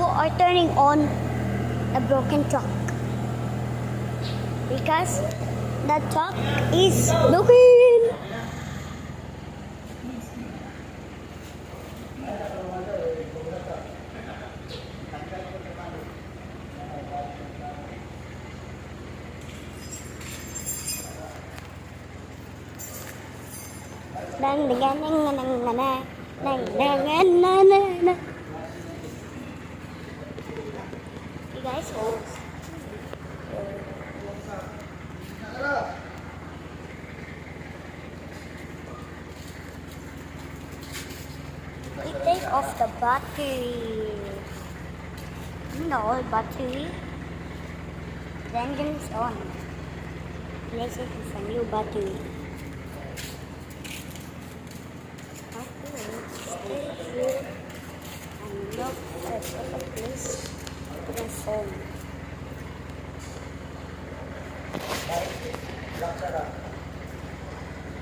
are turning on a broken truck because the truck is broken. You guys hold. We take off the battery. The old battery. The engine is on. Replace it with a new battery. Stay here and look for a perfect place to the phone.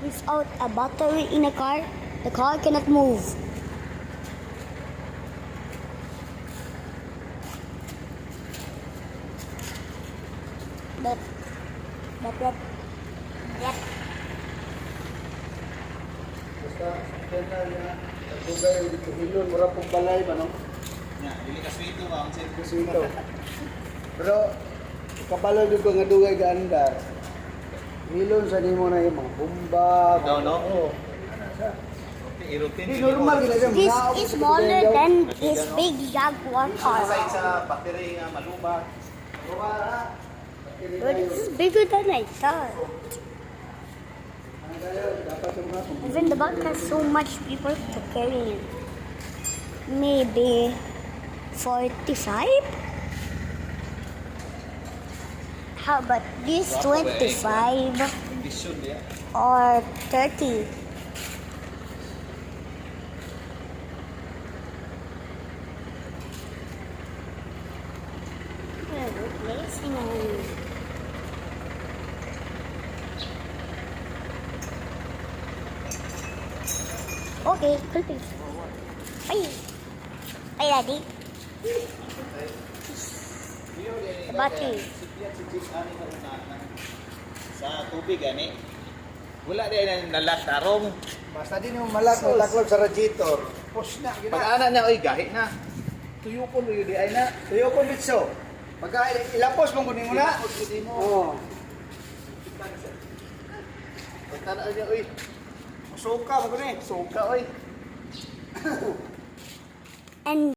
Without a battery in a car, the car cannot move. But Basta, kaya na, nagtugay, dito hilon, mura pong balay ba, no? Ya, dili ka swito ba ang Kasito. Pero, kapalo dito ko nga dugay gaandar. Hilon sa nimo na yung mga bomba. No, no. Oo. European. Hindi, normal gina siya. this Mga is ako sa smaller Pilipinas. than his big Jaguar car. Sa battery nga malubat. But this is bigger than I thought. Even the bag has so much people to carry it. Maybe 45? How about this 25 Condition dia. or 30? We're replacing it. Okay, cool things. Bye. Bye, Daddy. The battery. Sa tubig ani. Wala din nalat tarong. Basta din yung malat o taklog sa radiator. Push na, gina. Pag ana niya oy gahi na. Tuyokon mo yun di ay na. Tuyokon bitso. Pagka ilapos mong kunin mo na. Oo. Pagtana niya oy. Suka mo kunin. Suka oy. And